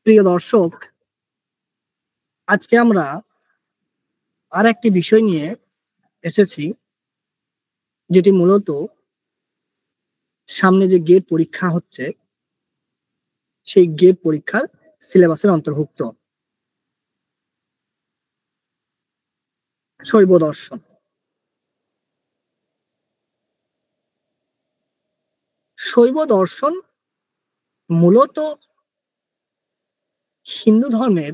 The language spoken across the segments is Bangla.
প্রিয় দর্শক, আজকে আমরা আর একটি বিষয় নিয়ে এসেছি, যেটি মূলত সামনে যে গেট পরীক্ষা হচ্ছে সেই গেট পরীক্ষার সিলেবাসের অন্তর্ভুক্ত। শৈব দর্শন। শৈব দর্শন মূলত হিন্দু ধর্মের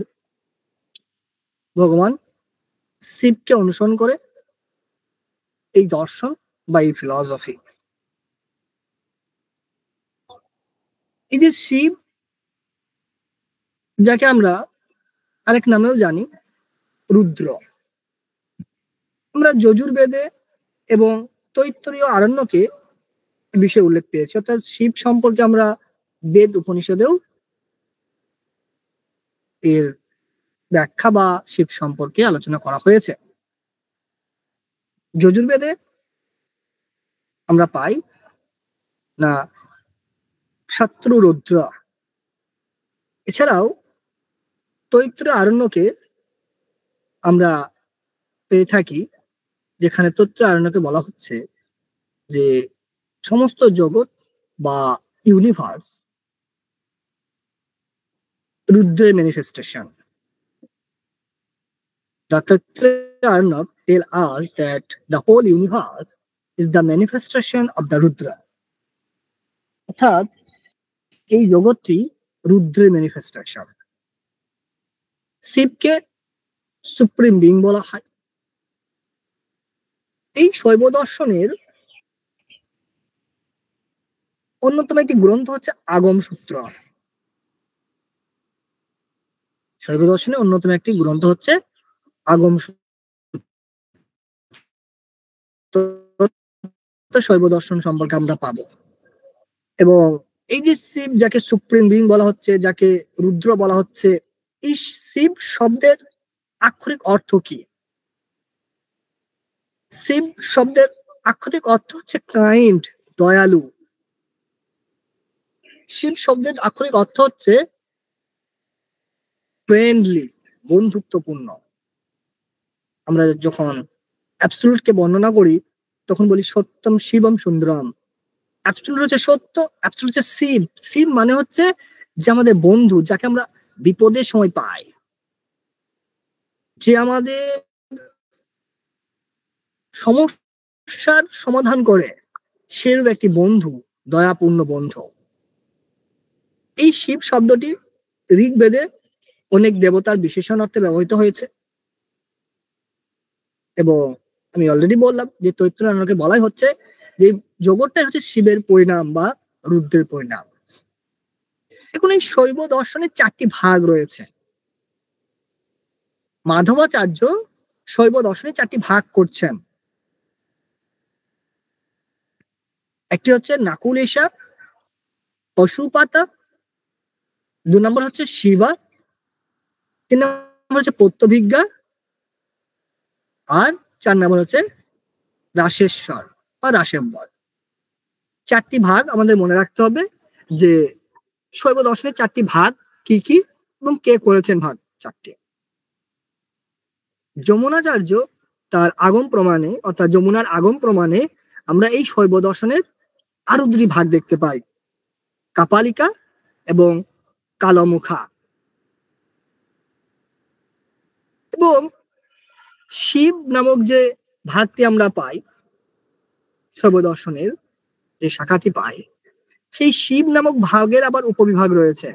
ভগবান শিবকে অনুসরণ করে এই দর্শন বা এই ফিলসফি। এই যে শিব, যাকে আমরা আরেক নামেও জানি রুদ্র, আমরা যজুর্বেদে এবং তৈত্তরীয় আরণ্যকে বিষয়ে উল্লেখ পেয়েছি। অর্থাৎ শিব সম্পর্কে আমরা বেদ উপনিষদেও এর ব্যাখ্যা বা শিব সম্পর্কে আলোচনা করা হয়েছে। যজুর্বেদে আমরা পাই না শত্রু রুদ্র। এছাড়াও তৈত্তরীয় আরণ্যকে আমরা পেয়ে থাকি, যেখানে তৈত্তরীয় আরণ্যকে বলা হচ্ছে যে সমস্ত জগৎ বা ইউনিভার্স রুদ্রের manifestation. The Taittiriya Arnab tell us that the whole universe is the manifestation of the Rudra. অর্থাৎ এই জগৎটি রুদ্রের ম্যানিফেস্টেশন। শিবকে সুপ্রিম বিং বলা হয়। এই শৈব দর্শনের অন্যতম একটি গ্রন্থ হচ্ছে আগম সূত্র। শৈব দর্শনের অন্যতম একটি গ্রন্থ হচ্ছে আগম সূত্র। শৈব দর্শন সম্পর্কে আমরা পাবো। এবং এই যে শিব, যাকে সুপ্রিম বিং বলা হচ্ছে, যাকে রুদ্র বলা হচ্ছে, এই শিব শব্দের আক্ষরিক অর্থ কি? শিব শব্দের আক্ষরিক অর্থ হচ্ছে কাইন্ড, দয়ালু। শিব শব্দের আক্ষরিক অর্থ হচ্ছে ফ্রেন্ডলি, বন্ধুত্বপূর্ণ। আমরা যখন অ্যাবসলিউটকে বর্ণনা করি তখন বলি সত্যম শিবম সুন্দরম। অ্যাবসলিউট হচ্ছে সত্য, অ্যাবসলিউট হচ্ছে শিব। শিব মানে হচ্ছে যে আমাদের বন্ধু, যাকে আমরা বিপদের সময় পাই, যে আমাদের সমস্যার সমাধান করে, সেরূপ একটি বন্ধু, দয়াপূর্ণ বন্ধু। এই শিব শব্দটি ঋগ্বেদে অনেক দেবতার বিশেষণ অর্থে ব্যবহৃত হয়েছে। এবং আমি অলরেডি বললাম যে তৈত্তরীয় বলাই হচ্ছে যে জগৎটাই হচ্ছে শিবের পরিণাম বা রুদ্রের পরিণাম। এখন এই শৈব দর্শনের 4টি ভাগ রয়েছে। মাধবাচার্য শৈব দর্শনের 4টি ভাগ করছেন। একটি হচ্ছে নাকুলেশা, পশুপাতা, 2 নম্বর হচ্ছে শিবা, 3 নম্বর হচ্ছে পত্যভিজ্ঞা, আর 4 নম্বর হচ্ছে রাসেশ্বর বা রাসেম্বর। 4টি ভাগ আমাদের মনে রাখতে হবে যে শৈব দর্শনের 4টি ভাগ কি কি এবং কে করেছেন ভাগ 4টি। যমুনাচার্য তার আগম প্রমাণে, অর্থাৎ যমুনার আগম প্রমাণে আমরা এই শৈব দর্শনের আরো 2টি ভাগ দেখতে পাই, কাপালিকা এবং কালমুখা। এবং শিব নামক যে ভাগটি আমরা পাই, শৈব দর্শনের যে শাখাটি পাই, সেই শিব নামক ভাগের আবার উপবিভাগ রয়েছে।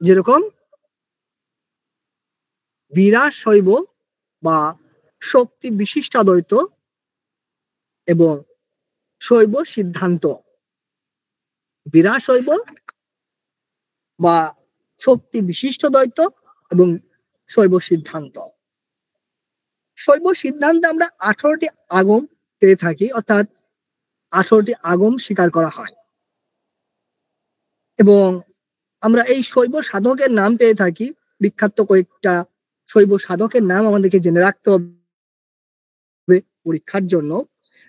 যেরকম বিরাট শৈব বা শক্তি বিশিষ্টাদ্বৈত এবং শৈব সিদ্ধান্ত। বিরাট শৈব বা শক্তি বিশিষ্ট দ্বৈত এবং শৈব সিদ্ধান্ত। শৈব সিদ্ধান্তে আমরা 18টি আগম পেয়ে থাকি, অর্থাৎ 18টি আগম স্বীকার করা হয়। এবং আমরা এই শৈব সাধকের নাম পেয়ে থাকি, বিখ্যাত কয়েকটা শৈব সাধকের নাম আমাদেরকে জেনে রাখতে হবে পরীক্ষার জন্য।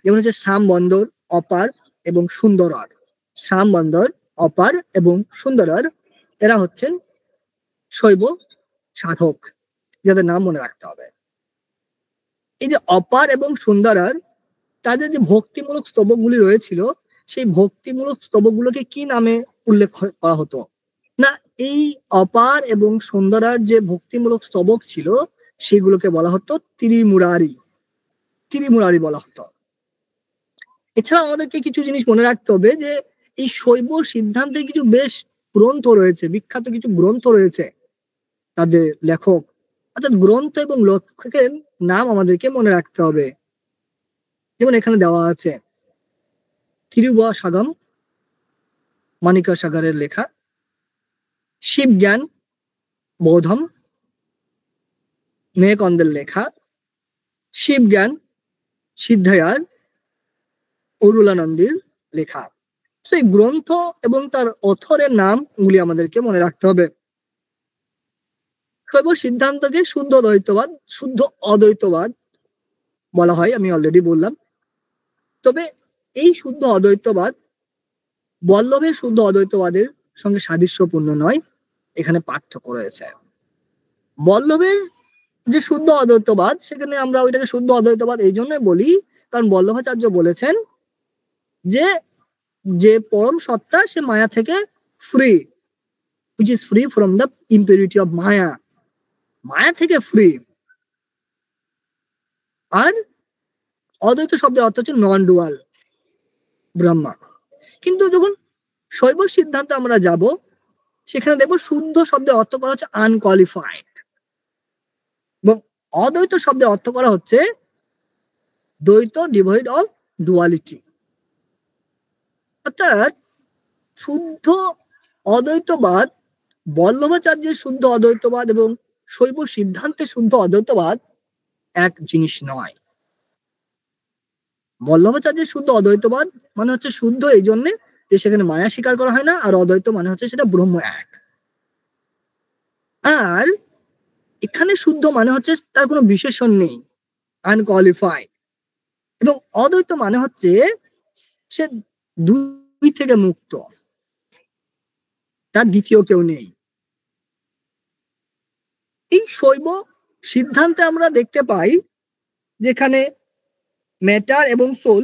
যেমন হচ্ছে শ্যামবন্দর, অপার এবং সুন্দরর। শ্যামবন্দর, অপার এবং সুন্দরর এরা হচ্ছেন শৈব সাধক, যাদের নাম মনে রাখতে হবে। এই যে অপার এবং সুন্দরার তাদের যে ভক্তিমূলক স্তবকগুলি রয়েছিল, সেই ভক্তিমূলক স্তবকগুলোকে কি নামে উল্লেখ করা হতো? না, এই অপার এবং সুন্দরার যে ভক্তিমূলক স্তবক ছিল সেগুলোকে বলা হতো ত্রিমুরারি। ত্রিমুরারি বলা হতো। এছাড়া আমাদেরকে কিছু জিনিস মনে রাখতে হবে যে এই শৈব সিদ্ধান্তের কিছু বেশ গ্রন্থ রয়েছে, বিখ্যাত কিছু গ্রন্থ রয়েছে তাদের লেখক, অর্থাৎ গ্রন্থ এবং লেখকের নাম আমাদেরকে মনে রাখতে হবে। যেমন এখানে দেওয়া আছে তিরুবাসাগম, মানিকা সাগরের লেখা, শিবজ্ঞান বোধম, মেঘকন্দের লেখা, শিবজ্ঞান সিদ্ধায়ার, অরুলানন্দীর লেখা। সেই গ্রন্থ এবং তার অথরের নামগুলি আমাদেরকে মনে রাখতে হবে। শৈব সিদ্ধান্তকে শুদ্ধ দ্বৈতবাদ, শুদ্ধ অদ্বৈতবাদ বলা হয়, আমি অলরেডি বললাম। তবে এই শুদ্ধ অদ্বৈতবাদ বল্লভের শুদ্ধ অদ্বৈতবাদের সঙ্গে সাদৃশ্যপূর্ণ নয়, এখানে পার্থক্য রয়েছে। বল্লভের যে শুদ্ধ অদ্বৈতবাদ, সেখানে আমরা ওইটাকে শুদ্ধ অদ্বৈতবাদ এই জন্য বলি কারণ বল্লভাচার্য বলেছেন যে যে পরম সত্তা সে মায়া থেকে free, which is free from the impurity of মায়া, মায়া থেকে ফ্রি। আর অদ্বৈত শব্দের অর্থ হচ্ছে নন ডুয়াল ব্রহ্মা। কিন্তু যখন শৈব সিদ্ধান্তে আমরা যাব, সেখানে দেখবো শুদ্ধ শব্দের অর্থ করা হচ্ছে আনকোয়ালিফাইড, এবং অদ্বৈত শব্দের অর্থ করা হচ্ছে দ্বৈত ডিভয়েড অফ ডুয়ালিটি। অর্থাৎ শুদ্ধ অদ্বৈতবাদ, বল্লভাচার্যের শুদ্ধ অদ্বৈতবাদ এবং শৈব সিদ্ধান্তের শুদ্ধ অদ্বৈতবাদ এক জিনিস নয়। বল্লভাচার্যের শুদ্ধ অদ্বৈতবাদ মানে হচ্ছে শুদ্ধ এই জন্যে যে সেখানে মায়া স্বীকার করা হয় না, আর অদ্বৈত মানে হচ্ছে সেটা ব্রহ্ম এক। আর এখানে শুদ্ধ মানে হচ্ছে তার কোনো বিশেষণ নেই, আনকোয়ালিফাইড। এবং অদ্বৈত মানে হচ্ছে সে দুই থেকে মুক্ত, তার দ্বিতীয় কেউ নেই। এই শৈব সিদ্ধান্তে আমরা দেখতে পাই যেখানে ম্যাটার এবং সোল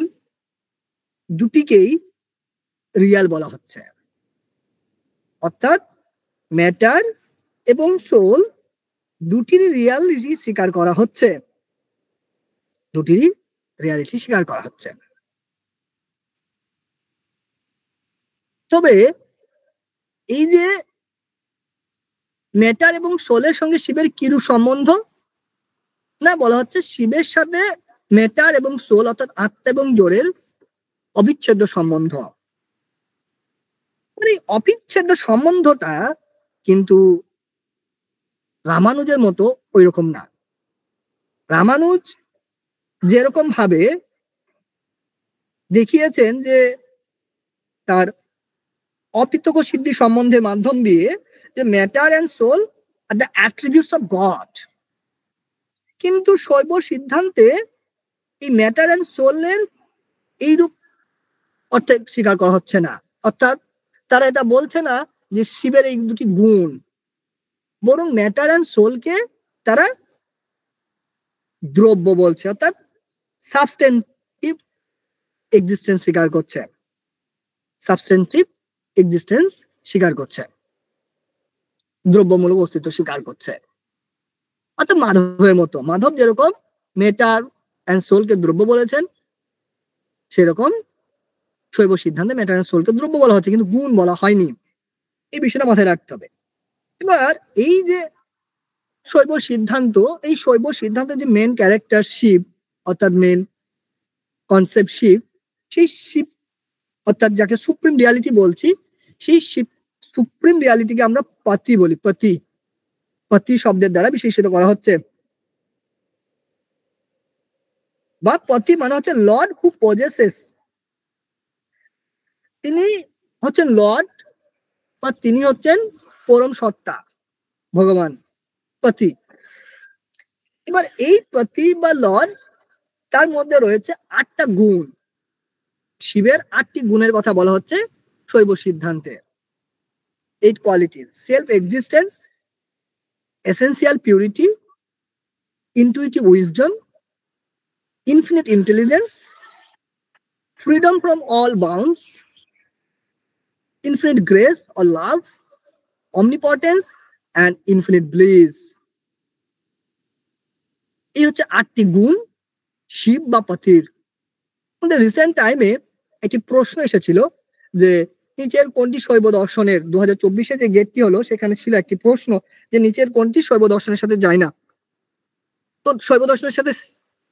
দুটিকেই রিয়াল বলা হচ্ছে, অর্থাৎ ম্যাটার এবং সোল দুটিরই রিয়ালিটি স্বীকার করা হচ্ছে, দুটিরই রিয়ালিটি স্বীকার করা হচ্ছে। তবে এই যে ম্যাটার এবং সোলের সঙ্গে শিবের কিরূপ সম্বন্ধ, না বলা হচ্ছে শিবের সাথে ম্যাটার এবং সোল অর্থাৎ আত্মা এবং জড়ের অবিচ্ছেদ্য সম্বন্ধ। এই অবিচ্ছেদ্য সম্বন্ধটা কিন্তু রামানুজের মতো ওই রকম না। রামানুজ যেরকম ভাবে দেখিয়েছেন যে তার অপিতক সিদ্ধি সম্বন্ধের মাধ্যম দিয়ে যে matter and soul are the attributes of God, কিন্তু শৈব সিদ্ধান্তে এই ম্যাটার অ্যান্ড সোলের এইরূপ অর্থে স্বীকার করা হচ্ছে না। অর্থাৎ তারা এটা বলছে না যে শিবের এই দুটি গুণ, বরং ম্যাটার অ্যান্ড সোলকে তারা দ্রব্য বলছে, অর্থাৎ সাবস্টেন্টিভ এক্সিস্টেন্স স্বীকার করছে, সাবস্টেন্টিভ এক্সিস্টেন্স স্বীকার করছে, দ্রব্যমূলক অস্তিত্ব স্বীকার করছে। অর্থাৎ মাধবের মতো, মাধব যেরকম ম্যাটার অ্যান্ড সোলকে দ্রব্য বলেছেন, সেরকম শৈব সিদ্ধান্তে ম্যাটার অ্যান্ড সোলকে দ্রব্য বলা হচ্ছে, কিন্তু গুণ বলা হয়নি। এই বিষয়টা মাথায় রাখতে হবে। এবার এই যে শৈব সিদ্ধান্ত, এই শৈব সিদ্ধান্তের যে মেন ক্যারেক্টার শিব, অর্থাৎ মেন কনসেপ্ট শিব, সেই শিব অর্থাৎ যাকে সুপ্রিম রিয়ালিটি বলছি, সেই শিব সুপ্রিম রিয়ালিটিকে আমরা পতি বলি। পতি, পতি শব্দের দ্বারা বিশেষিত করা হচ্ছে, বা পতি মানে হচ্ছে লর্ড হু পজেসেস। তিনি হচ্ছেন লর্ড, বা তিনি হচ্ছেন পরম সত্তা, ভগবান পতি। এবার এই পতি বা লর্ড, তার মধ্যে রয়েছে 8টা গুণ। শিবের 8টি গুণের কথা বলা হচ্ছে শৈব সিদ্ধান্তে। 8 qualities: self-existence, essential purity, intuitive wisdom, infinite intelligence, freedom from all bounds, infinite grace or love, omnipotence, and infinite bliss. এই হচ্ছে 8টি গুণ শিব বা পথির। আমাদের রিসেন্ট টাইমে একটি প্রশ্ন এসেছিল যে নিচের কোনটি শৈব দর্শনের 2024-এ যে গেটটি হলো সেখানে ছিল একটি প্রশ্ন যে নিচের কোনটি শৈব দর্শনের সাথে যায় না। তো শৈব দর্শনের সাথে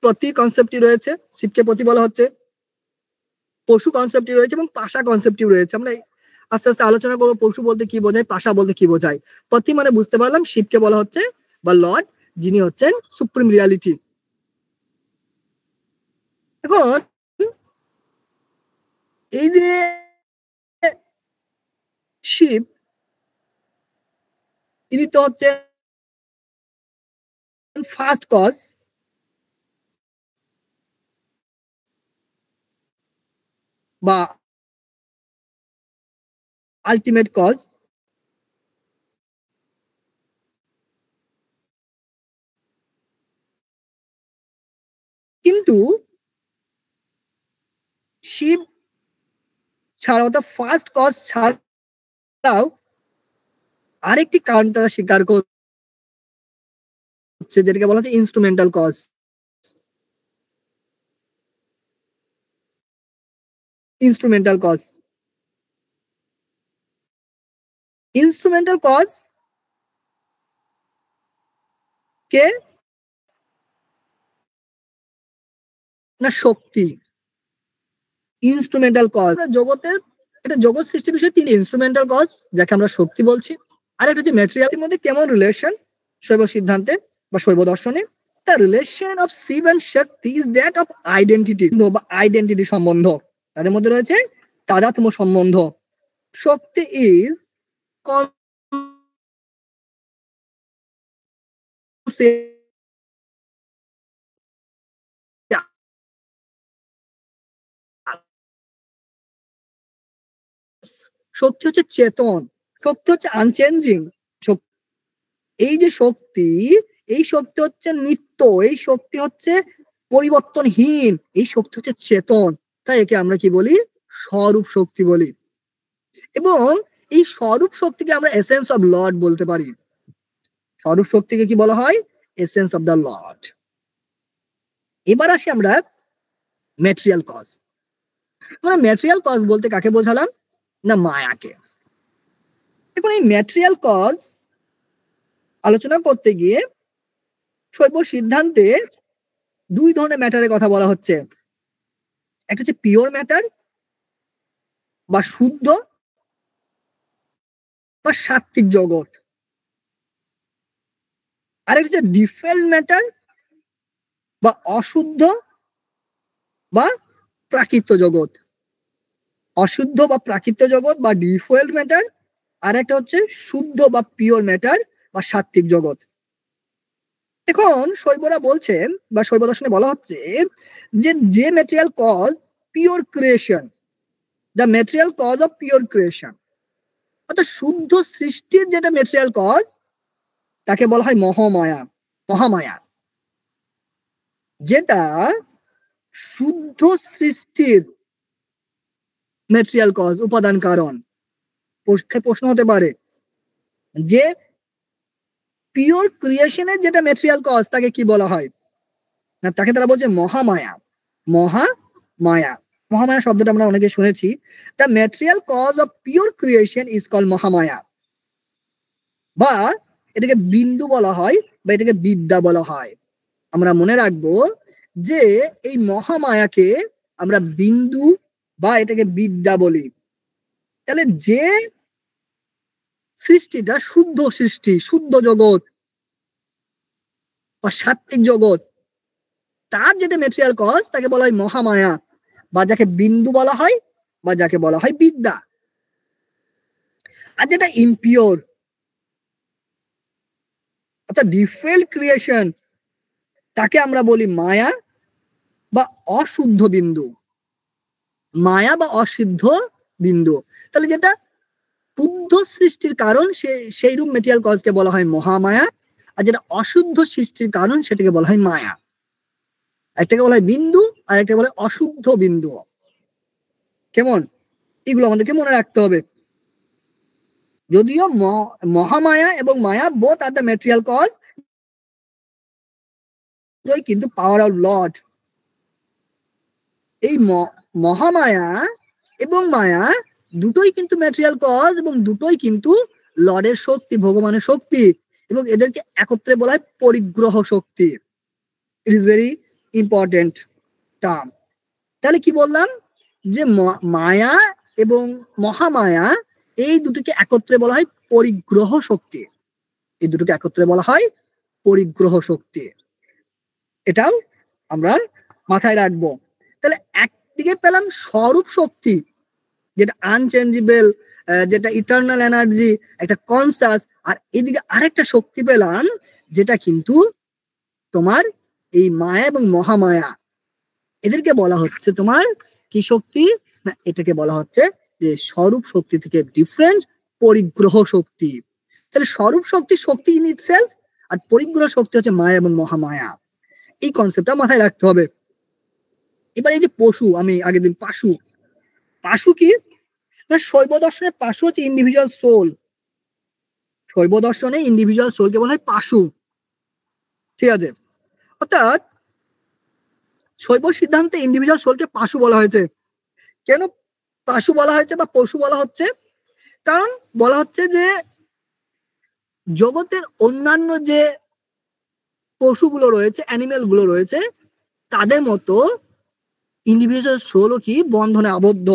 প্রতি কনসেপ্টটি রয়েছে, শিবকে প্রতি বলা হচ্ছে, পশু কনসেপ্টটি রয়েছে এবং পাশা কনসেপ্টটি রয়েছে। আমরা আস্তে আস্তে আলোচনা করবো পশু বলতে কি বোঝায়, পাশা বলতে কি বোঝায়। প্রতি মানে বুঝতে পারলাম শিবকে বলা হচ্ছে বা লর্ড, যিনি হচ্ছেন সুপ্রিম রিয়ালিটি। এখন এই যে শিব, ইনি তো হচ্ছে ফার্স্ট কজ, বা আলটিমেট কজ। কিন্তু শিব ছাড়াও, অর্থাৎ ফার্স্ট কজ ছাড়াও আরেকটি কারণ তারা স্বীকার করছে, যেটাকে বলা হচ্ছে instrumental cause. Instrumental cause, instrumental cause কে না শক্তি। ইনস্ট্রুমেন্টাল কজ জগতের, এটা জগৎ সৃষ্টি বিষয়ে 3 ইনস্ট্রুমেন্টাল কজ, যাকে আমরা শক্তি বলছি। আর একটা হচ্ছে ম্যাটেরিয়ালের মধ্যে কেমন রিলেশন শৈব সিদ্ধান্তে বা শৈব দর্শনে। The relation of Shiv and Shakti is that of identity বা আইডেন্টিটি সম্বন্ধ। তাদের মধ্যে রয়েছে তাদাত্ম্য সম্বন্ধ। শক্তি ইজ শক্তি হচ্ছে চেতন, শক্তি হচ্ছে আনচেঞ্জিং। এই যে শক্তি, এই শক্তি হচ্ছে নিত্য, এই শক্তি হচ্ছে পরিবর্তনহীন, এই শক্তি হচ্ছে চেতন। তাই একে আমরা কি বলি? স্বরূপ শক্তি বলি। এবং এই স্বরূপ শক্তিকে আমরা এসেন্স অফ লর্ড বলতে পারি। স্বরূপ শক্তিকে কি বলা হয়? Essence of the Lord. এবার আসি আমরা ম্যাটেরিয়াল কজ। আমরা ম্যাটেরিয়াল কজ বলতে কাকে বোঝালাম? না মায়াকে। এখন এই ম্যাটেরিয়াল কজ আলোচনা করতে গিয়ে শৈব সিদ্ধান্তে 2 ধরনের ম্যাটারের কথা বলা হচ্ছে। একটা হচ্ছে পিওর ম্যাটার বা শুদ্ধ বা সাত্ত্বিক জগৎ, আর একটা হচ্ছে ডিফেল্ড ম্যাটার বা অশুদ্ধ বা প্রাকৃত জগৎ। অশুদ্ধ বা প্রাকৃত জগৎ বা ডিফেল্ড ম্যাটার, আর একটা হচ্ছে শুদ্ধ বা পিওর ম্যাটার বা সাত্ত্বিক জগৎ। এখন শৈবরা বলছেন বা শৈব দর্শনে বলা হচ্ছে যে material cause pure creation, the material cause of pure creation, অর্থাৎ শুদ্ধ সৃষ্টির যেটা ম্যাটেরিয়াল কজ তাকে বলা হয় মহামায়া। মহামায়া যেটা শুদ্ধ সৃষ্টির ম্যাটেরিয়াল কজ, উপাদান কারণ। পরীক্ষায় প্রশ্ন হতে পারে যে পিওর ক্রিয়েশনের যেটা ম্যাটেরিয়াল কজ তাকে কি বলা হয়? না, তাকে তারা বলছে মহামায়া। মহামায়া, মহামায়া শব্দটা আমরা অনেকে শুনেছি। The material cause of pure creation is call Mahamaya, বা এটাকে বিন্দু বলা হয় বা এটাকে বিদ্যা বলা হয়। আমরা মনে রাখবো যে এই মহামায়াকে আমরা বিন্দু বা এটাকে বিদ্যা বলি। তাহলে যে সৃষ্টিটা শুদ্ধ সৃষ্টি, শুদ্ধ জগৎ বা সাত্ত্বিক জগৎ, তার যেটা ম্যাটেরিয়াল কজ তাকে বলা হয় মহামায়া, বা যাকে বিন্দু বলা হয় বা যাকে বলা হয় বিদ্যা। আর যেটা ইমপিওর অর্থাৎ ডিফেল্ড ক্রিয়েশন, তাকে আমরা বলি মায়া বা অশুদ্ধ বিন্দু। মায়া বা অশুদ্ধ বিন্দু। তাহলে যেটা শুদ্ধ সৃষ্টির কারণ সেই রূপ মেটেরিয়াল কজকে বলা হয় মহামায়া, আর যেটা অশুদ্ধ সৃষ্টির কারণ সেটাকে বলা হয় মায়া। একটাকে বলা হয় বিন্দু আর একটা বলা হয় অশুদ্ধ বিন্দু। কেমন? এগুলো আমাদেরকে মনে রাখতে হবে। যদিও মহামায়া এবং মায়া both are the material cause, কিন্তু পাওয়ার অফ লর্ড। এই মহামায়া এবং মায়া দুটোই কিন্তু ম্যাটেরিয়াল কজ এবং দুটোই কিন্তু লর্ডের শক্তি, ভগবানের শক্তি, এবং এদেরকে একত্রে বলা হয় পরিগ্রহ শক্তি। It is very important term. তাহলে কি বললাম যে মায়া এবং মহামায়া এই দুটোকে একত্রে বলা হয় পরিগ্রহ শক্তি। এই দুটোকে একত্রে বলা হয় পরিগ্রহ শক্তি। এটাও আমরা মাথায় রাখবো। তাহলে একদিকে পেলাম স্বরূপ শক্তি, যেটা আনচেঞ্জেবল, যেটা ইটারনাল এনার্জি, একটা কনসাস, আর এদিকে আরেকটা শক্তি পেলাম যেটা কিন্তু তোমার এই মায়া এবং মহামায়া, এদেরকে বলা হচ্ছে তোমার কি শক্তি না, এটাকে বলা হচ্ছে যে স্বরূপ শক্তি থেকে ডিফারেন্ট পরিগ্রহ শক্তি। তাহলে স্বরূপ শক্তি শক্তি ইন ইটসেলফ, আর পরিগ্রহ শক্তি হচ্ছে মায়া এবং মহামায়া। এই কনসেপ্টটা মাথায় রাখতে হবে। এবার এই যে পশু, আমি আগের দিন পাশু কি না, শৈব দর্শনে পাশু হচ্ছে ইন্ডিভিজুয়াল সোল। শৈব দর্শনে ইন্ডিভিজুয়াল সোলকে বলা হয় পাশু। ঠিক আছে? অর্থাৎ শৈব সিদ্ধান্তে ইন্ডিভিজুয়াল সোলকে পাশু বলা হয়েছে। কেন পাশু বলা হয়েছে বা পশু বলা হচ্ছে? কারণ বলা হচ্ছে যে জগতের অন্যান্য যে পশুগুলো রয়েছে, অ্যানিমেল গুলো রয়েছে, তাদের মতো ইন্ডিভিজুয়াল সোলও কি বন্ধনে আবদ্ধ।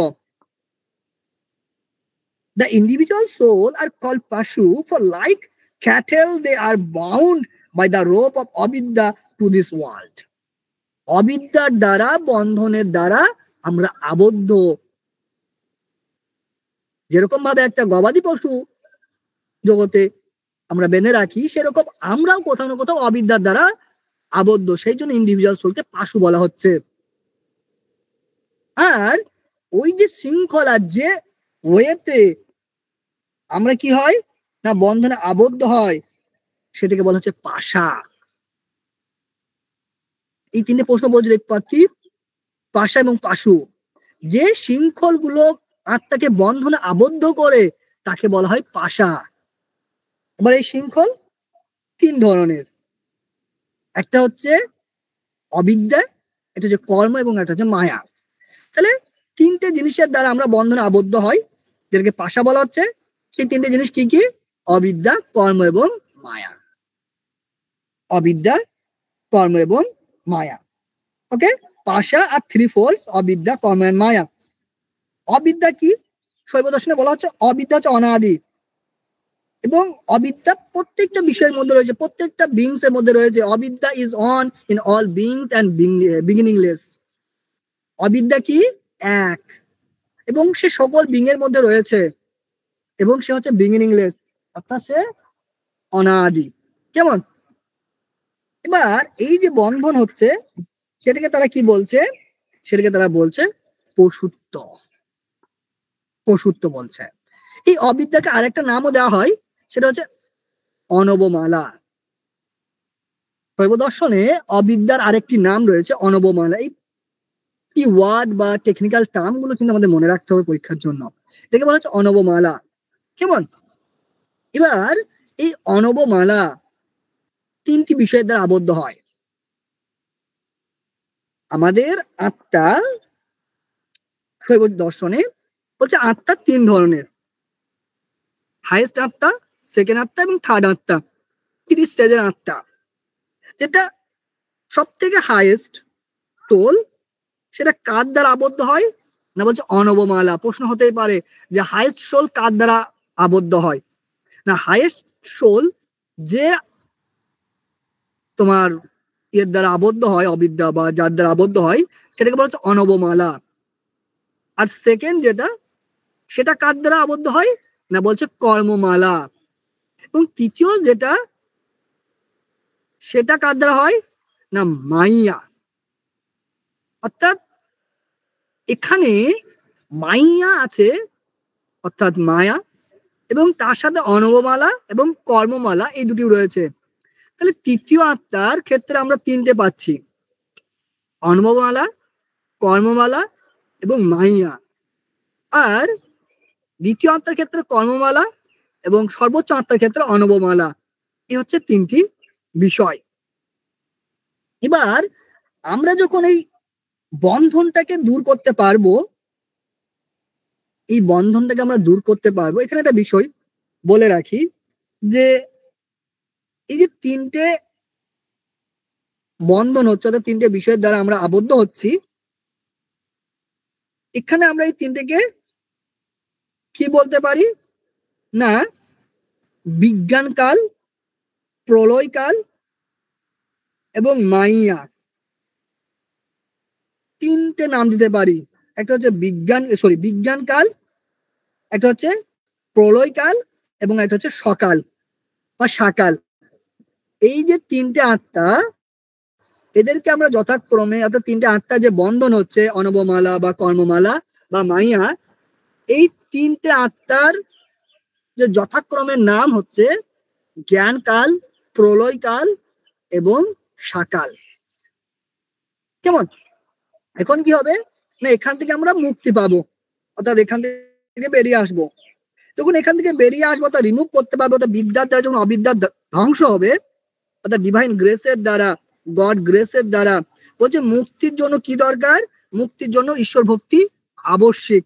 The individual soul are called pashu, for like cattle they are bound by the rope of avidya to this world. অবিদ্যার দ্বারা, বন্ধনের দ্বারা আমরা আবদ্ধ। যেরকম ভাবে একটা গবাদি পশু জগতে আমরা বেঁধে রাখি, সেরকম আমরাও কোথাও না কোথাও অবিদ্যার দ্বারা আবদ্ধ। সেই জন্য ইন্ডিভিজুয়াল সোলকে পাশু বলা হচ্ছে। আর ওই যে শৃঙ্খলার যে ওয়েতে আমরা কি হয় না বন্ধনে আবদ্ধ হয়, সেটাকে বলা হচ্ছে পাশা। এই তিনটে প্রশ্ন বলছে দেখতে পাচ্ছি, পাশা এবং পাশু। যে শৃঙ্খল গুলো আত্মাকে বন্ধনে আবদ্ধ করে তাকে বলা হয় পাশা। এবার এই শৃঙ্খল তিন ধরনের, একটা হচ্ছে অবিদ্যা, এটা হচ্ছে কর্ম, এবং একটা হচ্ছে মায়া। তাহলে তিনটে জিনিসের দ্বারা আমরা বন্ধনে আবদ্ধ হই, যেটাকে পাশা বলা হচ্ছে। সেই তিনটে জিনিস কি কি? অবিদ্যা, কর্ম এবং মায়া। অবিদ্যা, কর্ম এবং মায়া। ওকে, পাশা আর থ্রি ফোল্ডস, অবিদ্যা, কর্ম এবং মায়া। অবিদ্যা কি? শৈব দর্শনে বলা হচ্ছে অবিদ্যা হচ্ছে অনাদি, এবং অবিদ্যা প্রত্যেকটা বিষয়ের মধ্যে রয়েছে, প্রত্যেকটা বিংস এর মধ্যে রয়েছে। অবিদ্যা is on in all beings and beginningless. অবিদ্যা কি? এক, এবং সে সকল বিং এর মধ্যে রয়েছে, এবং সে হচ্ছে বিগিনিংলেস, অর্থাৎ সে অনাদি। কেমন? এবার এই যে বন্ধন হচ্ছে, সেটাকে তারা কি বলছে? সেটাকে তারা বলছে পশুত্ব। পশুত্ব বলছে। এই অবিদ্যাকে আরেকটা নামও দেওয়া হয়, সেটা হচ্ছে অনবমালা। শৈব দর্শনে অবিদ্যার আরেকটি নাম রয়েছে অনবমালা। এই ওয়ার্ড বা টেকনিক্যাল টার্ম গুলো কিন্তু আমাদের মনে রাখতে হবে পরীক্ষার জন্য। এটাকে বলা হচ্ছে অনবমালা। কেমন? এবার এই অনবমালা তিনটি বিষয়ের দ্বারা আবদ্ধ হয়। আমাদের আত্মা, শৈব দর্শনে বলছে আত্মা তিন ধরনের, হাইয়েস্ট আত্মা, সেকেন্ড আত্মা এবং থার্ড আত্মা। থ্রি স্টেজের আত্মা। যেটা সব থেকে হাইয়েস্ট সোল, সেটা কার দ্বারা আবদ্ধ হয় না, বলছে অনবমালা। প্রশ্ন হতেই পারে যে হাইয়েস্ট সোল কার দ্বারা আবদ্ধ হয় না, হাইয়েস্ট সোল যে তোমার এর দ্বারা আবদ্ধ হয়, অবিদ্যা বা যার দ্বারা আবদ্ধ হয়, সেটাকে বলা হচ্ছে অনবমালা। আর সেকেন্ড যেটা, সেটা কার দ্বারা আবদ্ধ হয় না, বলছে কর্মমালা। এবং তৃতীয় যেটা, সেটা কার দ্বারা হয় না, মাইয়া। অর্থাৎ এখানে মাইয়া আছে, অর্থাৎ মায়া, এবং তার সাথে অনবমালা এবং কর্মমালা এই দুটি রয়েছে। তাহলে তৃতীয় আত্মার ক্ষেত্রে আমরা তিনটে পাচ্ছি, অনবমালা, কর্মমালা এবং মাইয়া। আর দ্বিতীয় আত্মার ক্ষেত্রে কর্মমালা এবং সর্বোচ্চ আত্মার ক্ষেত্রে অনবমালা। এই হচ্ছে তিনটি বিষয়। এবার আমরা যখন এই বন্ধনটাকে দূর করতে পারবো, এই বন্ধনটাকে আমরা দূর করতে পারবো, এখানে একটা বিষয় বলে রাখি যে এই যে তিনটে বন্ধন হচ্ছে, অর্থাৎ তিনটে বিষয়ের দ্বারা আমরা আবদ্ধ হচ্ছি, এখানে আমরা এই তিনটেকে কি বলতে পারি না, বিজ্ঞান কাল, প্রলয় কাল এবং মাইয়া, তিনটে নাম দিতে পারি। একটা হচ্ছে বিজ্ঞান কাল, একটা হচ্ছে প্রলয় কাল এবং একটা হচ্ছে সকাল বা সাকাল। এই যে তিনটে আত্মা, এদেরকে আমরা যথাক্রমে, অর্থাৎ তিনটে আত্মা যে বন্ধন হচ্ছে, অনবমালা বা কর্মমালা বা মাইয়া, এই তিনটে আত্মার যে যথাক্রমে নাম হচ্ছে জ্ঞানকাল, প্রলয়কাল এবং সাকাল। কেমন? এখন কি হবে না, এখান থেকে আমরা মুক্তি পাবো, অর্থাৎ এখান থেকে বেরিয়ে আসবো। যখন এখান থেকে বেরিয়ে আসবো, তা রিমুভ করতে পারবো, অর্থাৎ বিদ্যার দ্বারা যখন অবিদ্যার ধ্বংস হবে, অর্থাৎ ডিভাইন গ্রেসের দ্বারা, গড গ্রেসের দ্বারা। বলছে মুক্তির জন্য কি দরকার? মুক্তির জন্য ঈশ্বর ভক্তি আবশ্যিক।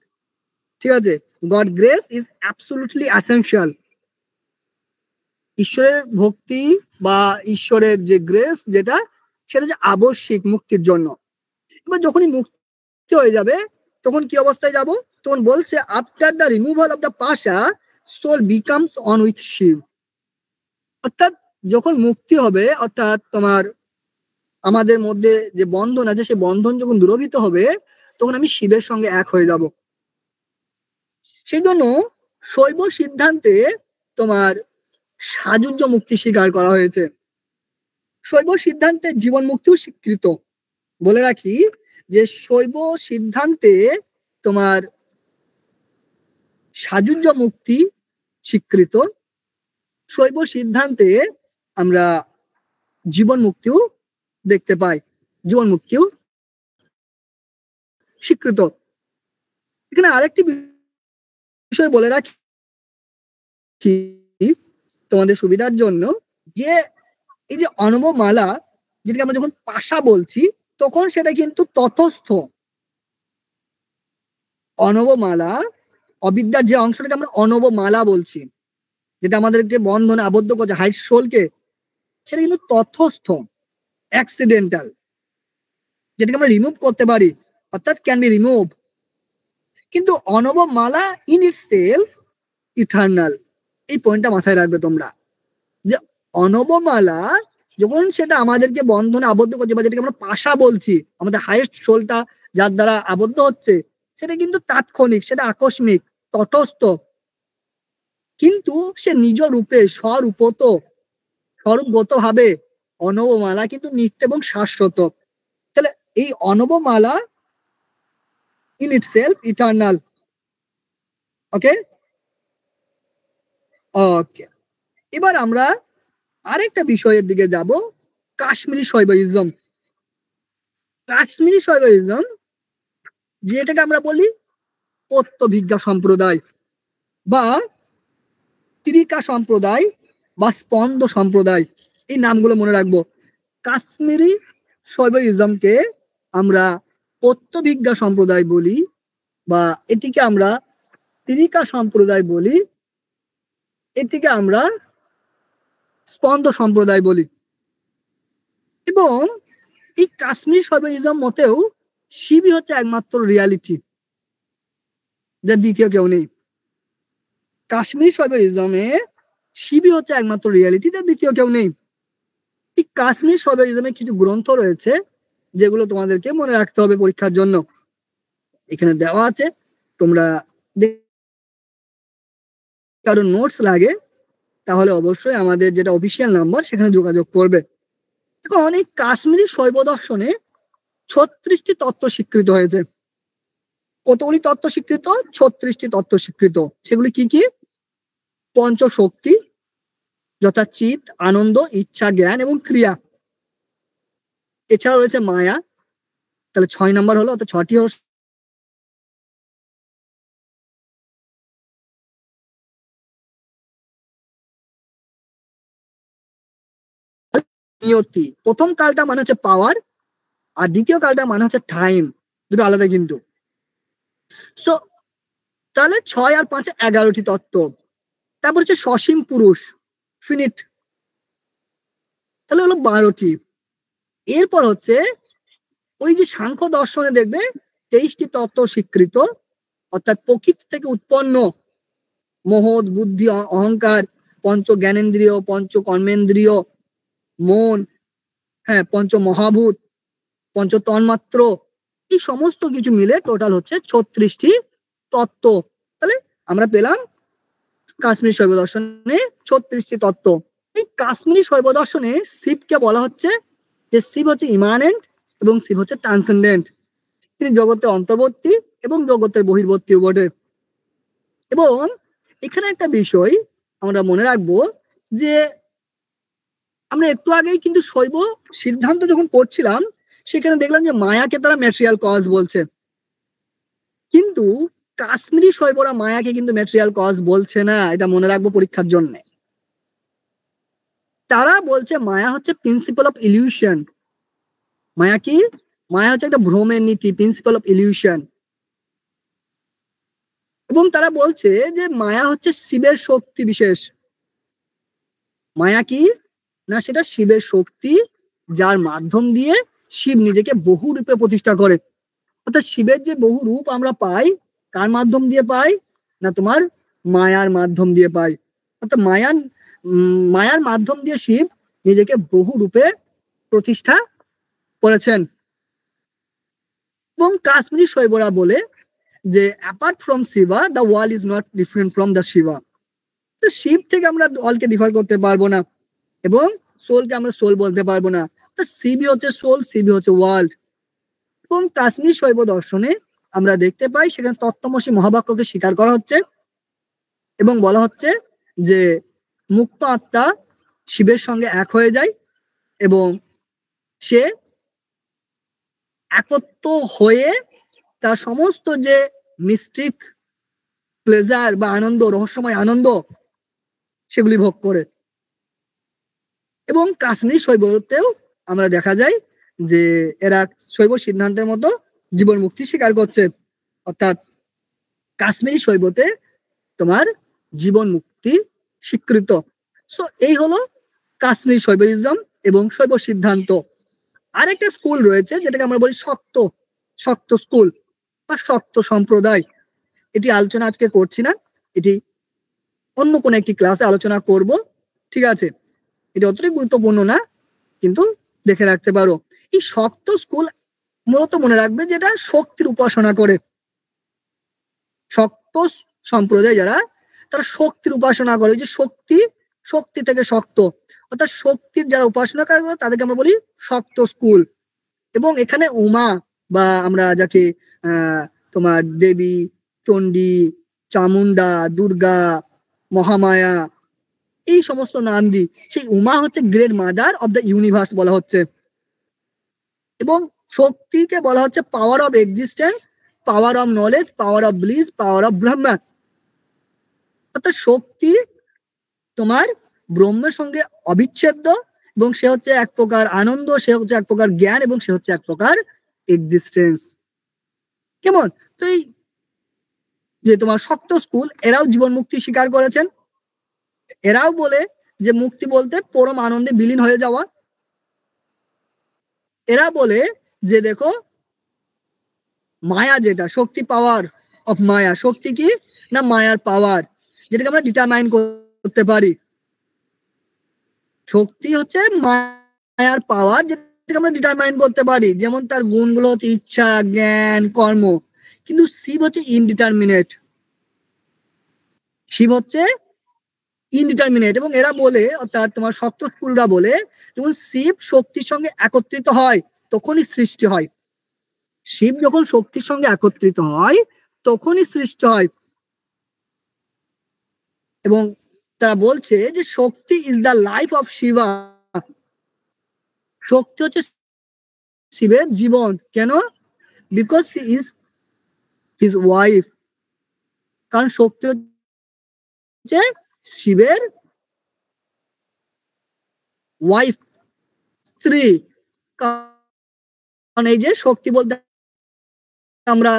ঠিক আছে, god grace is absolutely essential. ঈশ্বরের ভক্তি বা ঈশ্বরের যে গ্রেস, যেটা সেটা যে আবশ্যিক মুক্তির জন্য। এবার যখনই মুক্তি হয়ে যাবে, তখন কি অবস্থায় যাব? তখন বলছে after the removal of the pasha soul becomes one with Shiva. অর্থাৎ যখন মুক্তি হবে, অর্থাৎ তোমার আমাদের মধ্যে যে বন্ধন আছে, সেই বন্ধন যখন দূরীভূত হবে, তখন আমি শিবের সঙ্গে এক হয়ে যাব। সেই জন্য শৈব সিদ্ধান্তে তোমার সাযুজ্য মুক্তি স্বীকার করা হয়েছে। শৈব সিদ্ধান্তে জীবন মুক্তিও স্বীকৃত। বলে রাখি যে শৈব সিদ্ধান্তে তোমার সাযুজ্য মুক্তি স্বীকৃত, শৈব সিদ্ধান্তে আমরা জীবন মুক্তিও দেখতে পাই, জীবন মুক্তিও স্বীকৃত। এখানে আরেকটি বিষয় বলে রাখি তোমাদের সুবিধার জন্য, যে এই যে অনবমালা, যেটাকে আমরা যখন পাশা বলছি, তখন সেটা কিন্তু তথস্থ। অনবমালা, অবিদ্যার যে অংশটাকে আমরা অনবমালা বলছি, যেটা আমাদেরকে বন্ধনে আবদ্ধ করছে, হাইট সোলকে, সেটা কিন্তু তথস্থ, অ্যাক্সিডেন্টাল, যেটাকে আমরা রিমুভ করতে পারি, অর্থাৎ ক্যান বি রিমুভ। কিন্তু অনবমালা ইন ইট সেলফ ইটার্নাল। এই পয়েন্টটা মাথায় রাখবে তোমরা, যে অনবমালা যখন সেটা আমাদেরকে বন্ধনে আবদ্ধ করছে, বা যেটাকে আমরা পাশা বলছি, আমাদের হাইয়েস্ট সোলটা যার দ্বারা আবদ্ধ হচ্ছে, সেটা কিন্তু তাৎক্ষণিক, সেটা আকস্মিক, তটস্থ। কিন্তু সে নিজ রূপে স্বরূপগত ভাবে অনবমালা কিন্তু নিত্য এবং শাশ্বত। তাহলে এই অনবমালা ইন ইটসেলফ ইটার্নাল। ওকে ওকে, এবার আমরা আরেকটা বিষয়ের দিকে যাব, কাশ্মীরি শৈবইজম। কাশ্মীরি শৈবইজম, যেটাকে আমরা বলি পত্তভিজ্ঞা সম্প্রদায় বা ত্রিকা সম্প্রদায় বা স্পন্দ সম্প্রদায়, এই নামগুলো মনে রাখবো। কাশ্মীরি শৈবইজমকে আমরা পত্তভিজ্ঞা সম্প্রদায় বলি, বা এটিকে আমরা ত্রিকা সম্প্রদায় বলি, এটিকে আমরা স্পন্দ সম্প্রদায় বলি। এবং এই কাশ্মীর শৈবইজম মতেও শিবই হচ্ছে একমাত্র রিয়ালিটি, যার দ্বিতীয় কেউ নেই। কাশ্মীর শৈবইজমে শিবই হচ্ছে একমাত্র রিয়ালিটি, যার দ্বিতীয় কেউ নেই। এই কাশ্মীর শৈবইজমে কিছু গ্রন্থ রয়েছে, যেগুলো তোমাদেরকে মনে রাখতে হবে পরীক্ষার জন্য। এখানে দেওয়া আছে, তোমরা কারো নোটস লাগে তাহলে অবশ্যই আমাদের যেটা অফিসিয়াল নাম্বার, সেখানে যোগাযোগ করবে। দেখো, অনেক কাশ্মীরি শৈব দর্শনে 36টি তত্ত্ব স্বীকৃত হয়েছে। কতগুলি তত্ত্ব স্বীকৃত? 36টি তত্ত্ব স্বীকৃত। সেগুলি কি কি? পঞ্চশক্তি, যথা চিত, আনন্দ, ইচ্ছা, জ্ঞান এবং ক্রিয়া। এছাড়া রয়েছে মায়া, তাহলে 6 নম্বর হলো, অর্থাৎ 6টি হলো নিয়তি। প্রথম কালটা মানে হচ্ছে পাওয়ার, আর দ্বিতীয় কালটা মানে হচ্ছে টাইম, দুটো আলাদা কিন্তু। সো তাহলে 6 আর 5 11টি তত্ত্ব। তারপর হচ্ছে সসীম পুরুষ, ফিনিট, তাহলে হলো 12টি। এরপর হচ্ছে ওই যে সাংখ্য দর্শনে দেখবে 23টি তত্ত্ব স্বীকৃত, অর্থাৎ প্রকৃতি থেকে উৎপন্ন মহৎ, বুদ্ধি, অহংকার, পঞ্চ জ্ঞানেন্দ্রিয়, পঞ্চ কর্মেন্দ্রিয়, মন, হ্যাঁ, পঞ্চ মহাভূত, পঞ্চ তন্মাত্র, এই সমস্ত কিছু মিলে টোটাল হচ্ছে 36টি তত্ত্ব। তাহলে আমরা পেলাম কাশ্মীর শৈব দর্শনে 36টি তত্ত্ব। এই কাশ্মীরি শৈব দর্শনে শিবকে বলা হচ্ছে যে শিব হচ্ছে ইমানেন্ট এবং শিব হচ্ছে ট্রান্সেন্ডেন্ট। তিনি জগতের অন্তর্বর্তী এবং জগতের বহির্বর্তীও বটে। এবং এখানে একটা বিষয় আমরা মনে রাখবো যে আমরা একটু আগেই কিন্তু শৈব সিদ্ধান্ত যখন পড়ছিলাম, সেখানে দেখলাম যে মায়াকে তারা ম্যাটেরিয়াল কজ বলছে, কিন্তু কাশ্মীরি শৈবরা মায়াকে কিন্তু ম্যাটেরিয়াল কজ বলছে না, এটা মনে রাখবো পরীক্ষার জন্য। তারা বলছে মায়া হচ্ছে প্রিন্সিপাল অফ ইলিউশন। মায়া কি? মায়া হচ্ছে একটা ভ্রমের নীতি, প্রিন্সিপাল অফ ইলিউশন। এবং তারা বলছে যে মায়া হচ্ছে শিবের শক্তি বিশেষ। মায়া কি না, সেটা শিবের শক্তি, যার মাধ্যম দিয়ে শিব নিজেকে বহু রূপে প্রতিষ্ঠা করে। অর্থাৎ শিবের যে বহু রূপ আমরা পাই, কার মাধ্যম দিয়ে পাই না, তোমার মায়ার মাধ্যম দিয়ে পাই। অর্থাৎ মায়ার মাধ্যম দিয়ে শিব নিজেকে বহু রূপে প্রতিষ্ঠা করেছেন। এবং কাশ্মীরি শৈবরা বলে যে apart from Shiva the world is not different from the Shiva. Shiva থেকে আমরা অলকে ডিফার করতে পারবো না, এবং সোলকে আমরা সোল বলতে পারবো না। তো শিবই হচ্ছে সোল, শিবই হচ্ছে ওয়ার্ল্ড। এবং কাশ্মীর শৈব দর্শনে আমরা দেখতে পাই সেখানে তত্ত্বমসী মহাবাক্যকে স্বীকার করা হচ্ছে এবং বলা হচ্ছে যে মুক্ত আত্মা শিবের সঙ্গে এক হয়ে যায় এবং সে একত্র হয়ে তার সমস্ত যে মিস্টিক প্লেজার বা আনন্দ, রহস্যময় আনন্দ, সেগুলি ভোগ করে। এবং কাশ্মীরি শৈবতেও আমরা দেখা যায় যে এরা শৈব সিদ্ধান্তের মতো জীবন মুক্তি স্বীকার করছে। অর্থাৎ কাশ্মীরি শৈবতে তোমার জীবন মুক্তি স্বীকৃত। সো এই হলো কাশ্মীরি শৈবিজম এবং শৈব সিদ্ধান্ত। আরেকটা স্কুল রয়েছে যেটাকে আমরা বলি শক্ত স্কুল বা শক্ত সম্প্রদায়। এটি আলোচনা আজকে করছি না, এটি অন্য কোনো একটি ক্লাসে আলোচনা করব, ঠিক আছে? এটা অতটাই গুরুত্বপূর্ণ না, কিন্তু দেখে রাখতে পারো। এই শক্ত স্কুল মূলত মনে রাখবে যেটা শক্তির উপাসনা করে। শক্ত সম্প্রদায় যারা, তারা শক্তির উপাসনা করে, যে শক্তি থেকে শক্ত, অর্থাৎ শক্তির যারা উপাসনা করে তাদেরকে আমরা বলি শক্ত স্কুল। এবং এখানে উমা বা আমরা যাকে তোমার দেবী, চণ্ডী, চামুন্ডা, দুর্গা, মহামায়া, এই সমস্ত নাম দিই। সেই উমা হচ্ছে great mother of the universe বলা হচ্ছে। এবং শক্তিকে বলা হচ্ছে power of existence, power of knowledge, power of bliss, power of Brahma. অর্থাৎ শক্তি তোমার ব্রহ্মের সঙ্গে অবিচ্ছেদ্য, এবং সে হচ্ছে এক প্রকার আনন্দ, সে হচ্ছে এক প্রকার জ্ঞান, এবং সে হচ্ছে এক প্রকার এক্সিস্টেন্স। কেমন? তো এই যে তোমার শক্ত স্কুল, এরাও জীবন মুক্তি স্বীকার করেছেন। এরাও বলে যে মুক্তি বলতে পরম আনন্দে বিলীন হয়ে যাওয়া। এরা বলে যে দেখো মায়া যেটা শক্তি, পাওয়ার অফ মায়া, শক্তি কি না মায়ার পাওয়ার, যেটাকে আমরা ডিটারমাইন করতে পারি। শক্তি হচ্ছে মায়ার পাওয়ার, যেটাকে আমরা ডিটারমাইন করতে পারি। যেমন তার গুণগুলো হচ্ছে ইচ্ছা, জ্ঞান, কর্ম। কিন্তু শিব হচ্ছে ইনডিটারমিনেট, শিব হচ্ছে ইনডিটারমিনেট। এবং এরা বলে, অর্থাৎ তোমার শক্ত স্কুলরা বলে, যখন শিব শক্তির সঙ্গে একত্রিত হয় তখনই সৃষ্টি হয়। শিব যখন শক্তির সঙ্গে একত্রিত হয় তখনই সৃষ্টি হয়। এবং তারা বলছে যে শক্তি is the life of Shiva, শক্তি হচ্ছে শিবের জীবন। কেন? Because he is his wife, কারণ শক্তি হচ্ছে শিবের ওয়াইফ, স্ত্রী। কারণ এই যে শক্তি বলতে আমরা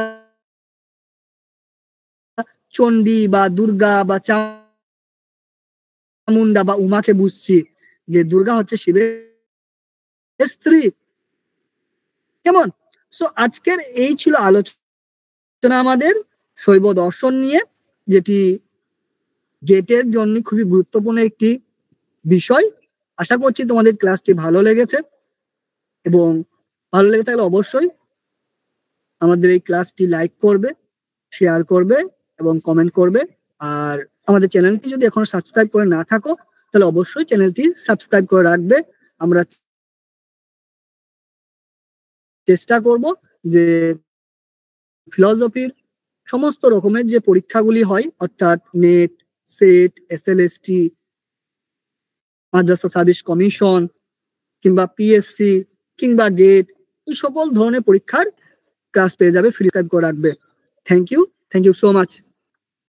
চণ্ডী বা দুর্গা বা চামুন্ডা বা উমাকে বুঝছি, যে দুর্গা হচ্ছে শিবের স্ত্রী। কেমন? সো আজকের এই ছিল আলোচনা আমাদের শৈব দর্শন নিয়ে, যেটি গেটের জন্য খুবই গুরুত্বপূর্ণ একটি বিষয়। আশা করছি তোমাদের ক্লাসটি ভালো লেগেছে, এবং ভালো লেগে থাকলে অবশ্যই আমাদের এই ক্লাসটি লাইক করবে, শেয়ার করবে এবং কমেন্ট করবে। আর আমাদের চ্যানেলটি যদি এখনো সাবস্ক্রাইব করে না থাকো, তাহলে অবশ্যই চ্যানেলটি সাবস্ক্রাইব করে রাখবে। আমরা চেষ্টা করব যে ফিলসফির সমস্ত রকমের যে পরীক্ষাগুলি হয়, অর্থাৎ নেট, সেট, এসএলএসটি, মাদ্রাসা সার্ভিস কমিশন কিংবা পিএসসি কিংবা গেট, এই সকল ধরনের পরীক্ষার ক্লাস পেয়ে যাবে, ফ্রি সাবস্ক্রাইব করে রাখবে। Thank you so much.